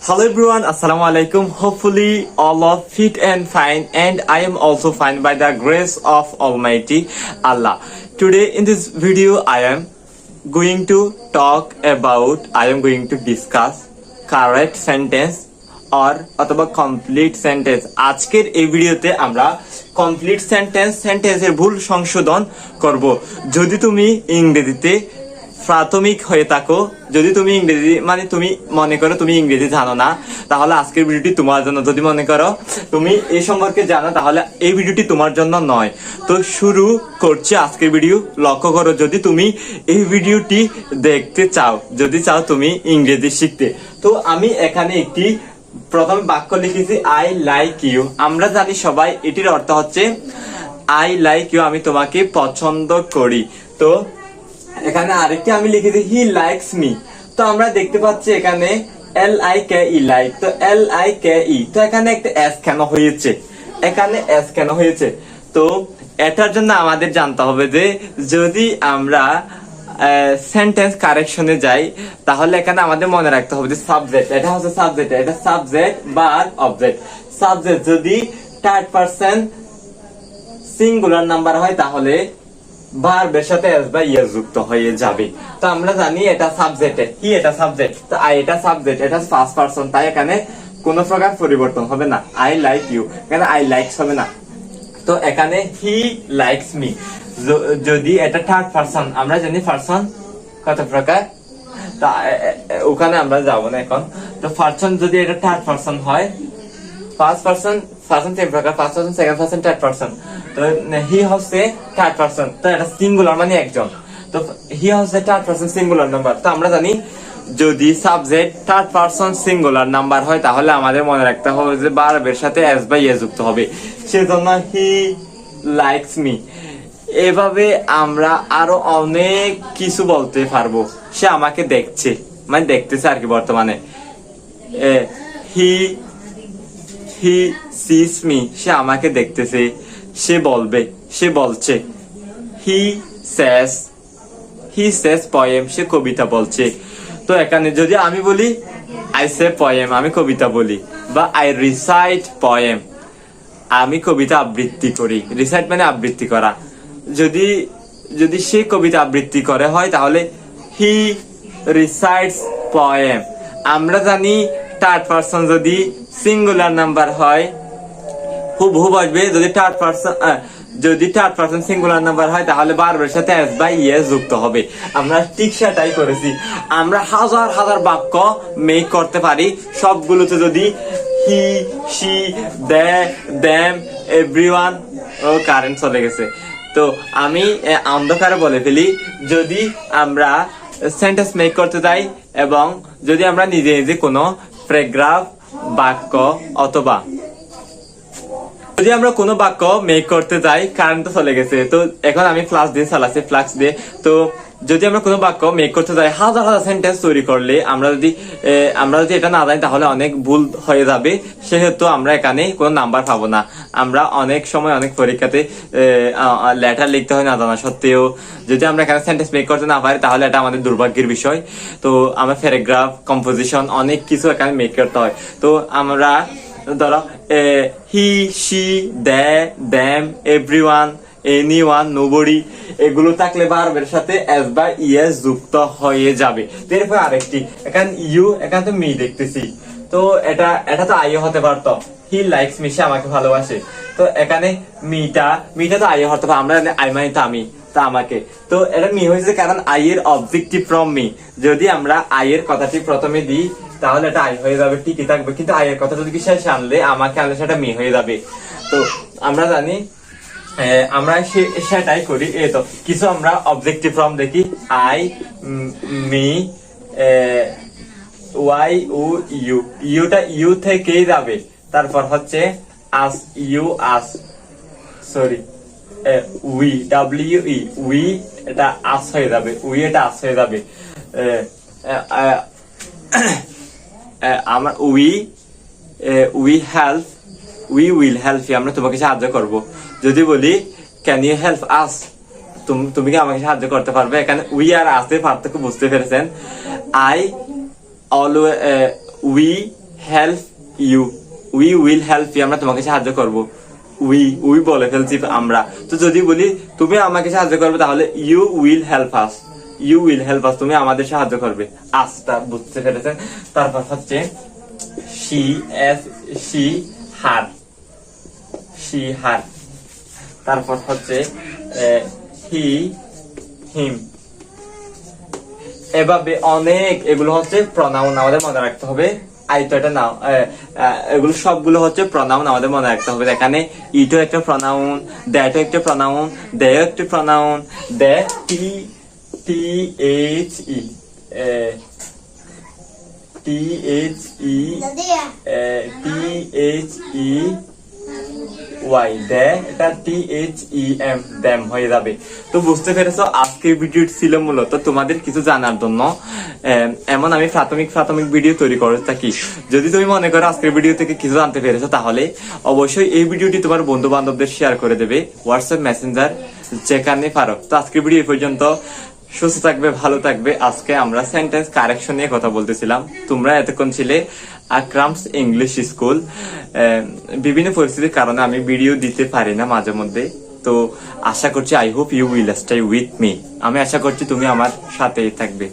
Hello everyone, Assalamu alaikum. Hopefully all are fit and fine, and I am also fine by the grace of Almighty Allah. Today in this video I am going to discuss correct sentence or অথবা complete sentence. আজকের এই ভিডিওতে আমরা complete সেন্টেন্সের ভুল সংশোধন করব। যদি তুমি ইংরেজিতে প্রাথমিক হয়ে থাকো, যদি তুমি ইংরেজি তুমি মনে করো তুমি ইংরেজি জানো না, তাহলে আজকের ভিডিওটি তোমার জন্য। যদি মনে করো তুমি এই সম্পর্কে জানো, তাহলে এই ভিডিওটি তোমার জন্য নয়। তো শুরু করছি আজকের ভিডিও। লক্ষ্য করো, যদি তুমি এই ভিডিওটি দেখতে চাও, যদি চাও তুমি ইংরেজি শিখতে, তো আমি এখানে একটি প্রথমে বাক্য লিখেছি, আই লাইক ইউ। আমরা জানি সবাই এটির অর্থ হচ্ছে আই লাইক ইউ, আমি তোমাকে পছন্দ করি। তো এখানে আরেকটি আমি লিখেছি হি লাইকস মি। তো আমরা দেখতে পাচ্ছি এখানে LIKE লাইক, তো LIKE, তো এখানে একটা এস কেন হয়েছে, এখানে এস কেন হয়েছে? তো এটার জন্য আমাদের জানতে হবে যে যদি আমরা সেন্টেন্স কারেকশনে যাই, তাহলে এখানে আমাদের মনে রাখতে হবে যে সাবজেক্ট, এটা হচ্ছে সাবজেক্ট, এটা সাবজেক্ট বা অবজেক্ট। সাবজেক্ট যদি থার্ড পারসন সিঙ্গুলার নাম্বার হয়, তাহলে ভার্বের সাথে এস বা ইএস যুক্ত হয়ে যাবে। তো আমরা জানি এটা সাবজেক্ট, কি এটা সাবজেক্ট, তো আই এটা সাবজেক্ট, এটা ফার্স্ট পারসন, তাই এখানে কোন প্রকার পরিবর্তন হবে না। আই লাইক ইউ, এখানে আই লাইকস হবে না। তো এখানে হি লাইকস মি, যদি এটা থার্ড পারসন, আমরা জানি পারসন কত প্রকার, তা ওখানে আমরা যাব না এখন। তো পারসন যদি এটা থার্ড পারসন হয়, ফার্স্ট পারসন তিন প্রকার, first person, second person, third person. তো হি হচ্ছে থার্ড পারসন, তো এটা সিঙ্গুলার মানে একজন। তো হি হচ্ছে থার্ড পারসন সিঙ্গুলার নাম্বার। তো আমরা জানি যদি subject third person singular number হয়, তাহলে আমাদের মনে রাখতে হবে যে ভার্বের সাথে এস বা ইয়ে যুক্ত হবে। সেজন্য হি লাইকস মি। এভাবে আমরা আরো অনেক কিছু বলতে পারবো। সে আমাকে দেখছে, মানে দেখতেছে আর কি বর্তমানে। হি সিস মি, সে আমাকে দেখতেছে। সে বলবে, সে বলছে। হি সেস পয়েম, সে কবিতা বলছে। তো এখানে যদি আমি বলি আই সে পয়েম, আমি কবিতা বলি, বা আই রিসাইট পয়েম, আমি কবিতা আবৃত্তি করি। রিসাইট মানে আবৃত্তি করা। যদি সে কবিতা আবৃত্তি করে হয়, তাহলে হি রিসাইটস পয়েম। আমরা জানি থার্ড পারসন যদি সিঙ্গুলার নাম্বার হয়, হুবহু বসবে। যদি থার্ড পারসন সিঙ্গুলার নাম্বার হয়, তাহলে ভার্বের সাথে এস বা ইএস যুক্ত হবে। আমরা ঠিক সেটাই করেছি। আমরা হাজার হাজার বাক্য মেক করতে পারি, সবগুলোতে যদি he, she, they, them, everyone. ও কারেন্ট চলে গেছে। তো আমি অন্ধকারে বলে ফেলি, যদি আমরা সেন্টেন্স মেক করতে যাই, এবং যদি আমরা নিজে নিজে কোনো প্যারাগ্রাফ, বাক্য, অথবা যদি আমরা কোনো বাক্য মেক করতে যাই, কারেন্ট তো চলে গেছে। তো এখন আমি ফ্লাক্স দিয়ে চালাচ্ছি, ফ্লাক্স দিয়ে। তো যদি আমরা কোনো বাক্য মেক করতে যাই, হাজার হাজার সেন্টেন্স তৈরি করলে আমরা যদি এটা না জানি, তাহলে অনেক ভুল হয়ে যাবে। সেহেতু আমরা এখানে কোনো নাম্বার পাবো না। আমরা অনেক সময় অনেক পরীক্ষাতে লেটার লিখতে হয় না জানা সত্ত্বেও। যদি আমরা এখানে সেন্টেন্স মেক করতে না পারি, তাহলে এটা আমাদের দুর্ভাগ্যের বিষয়। তো আমরা প্যারাগ্রাফ, কম্পোজিশন, অনেক কিছু এখানে মেক করতে হয়। তো আমরা ধরো he, she, they, them, everyone, anyone, nobody, এগুলো থাকলে ভার্বের সাথে এস বা ইএস যুক্ত হয়ে যাবে। এরপর আরেকটি, এখানে ইউ, এখানে তো মি দেখতেছি। তো এটা তো আইও হতে পারতো, হি লাইকস মি, সে আমাকে ভালোবাসে। তো এখানে মিটা তো আইও হতে পারে। আমরা আই মানে তো আমি, তা আমাকে। তো এটা মি হয়েছে কারণ আই এর অবজেক্টিভ ফ্রম মি। যদি আমরা আই এর কথাটি প্রথমে দিই, তাহলে এটা আই হয়ে যাবে, ঠিকই থাকবে। কিন্তু আই এর কথা যদি শেষে আনলে, আমাকে আনলে, সেটা মি হয়ে যাবে। তো আমরা জানি, আমরা সেটাই করি। তো কিছু আমরা অবজেক্টিভ ফর্ম দেখি, I, me, Y, O, U. ইউটা ইউ থেকেই যাবে। তারপর হচ্ছে us, you us, sorry we, WE, we, এটা আস হয়ে যাবে, উই এটা আস হয়ে যাবে। আমার we help, we will help you, আমরা তোমাকে সাহায্য করব। যদি বলি ক্যান ইউ হেল্প আস, তুমি কি আমাকে সাহায্য করতে পারবে? এখানে উই আর আসে পার্থক্য বুঝতে পেরেছেন। I always, we help you, we will help you, আমরা তোমাকে সাহায্য করব। উই বলে ফেলছি আমরা। তো যদি বলি তুমি আমাকে সাহায্য করবে, তাহলে you will help us, you will help us, তুমি আমাদের সাহায্য করবে। আসটা বুঝতে পেরেছেন? তারপর হচ্ছে she, she her, she her. তারপর হচ্ছে হি হিম। এভাবে অনেক, এগুলো হচ্ছে প্রনাউন, আমাদের মনে রাখতে হবে। আইটা নাও, এগুলো সবগুলো হচ্ছে প্রনাউন, আমাদের মনে রাখতে হবে। এখানে ইটো একটা প্রনাউন, দ্যাটও একটা প্রনাউন, দেও একটা pronoun, they T T H E, T H E, T H E Y, they, এটা T H E M, them হয়ে যাবে। তো বুঝতে পেরেছো, আজকের ভিডিও ছিল মূলত তোমাদের কিছু জানার জন্য। এমন আমি প্রাথমিক ভিডিও তৈরি করে থাকি। যদি তুমি মনে করো আজকের ভিডিও থেকে কিছু জানতে পেরেছো, তাহলে অবশ্যই এই ভিডিওটি তোমার বন্ধু বান্ধবদের শেয়ার করে দেবে, হোয়াটসঅ্যাপ, মেসেঞ্জার, যেখানে পারো। তো আজকের ভিডিও এই পর্যন্ত। সুস্থ থাকবে, ভালো থাকবে। আজকে আমরা সেন্টেন্স কারেকশন নিয়ে কথা বলতেছিলাম। তোমরা এতক্ষণ ছিলে আকরামস ইংলিশ স্কুল। বিভিন্ন পরিস্থিতির কারণে আমি ভিডিও দিতে পারি না মাঝে মধ্যে। তো আশা করছি, I hope you will stay with me. আমি আশা করছি তুমি আমার সাথেই থাকবে।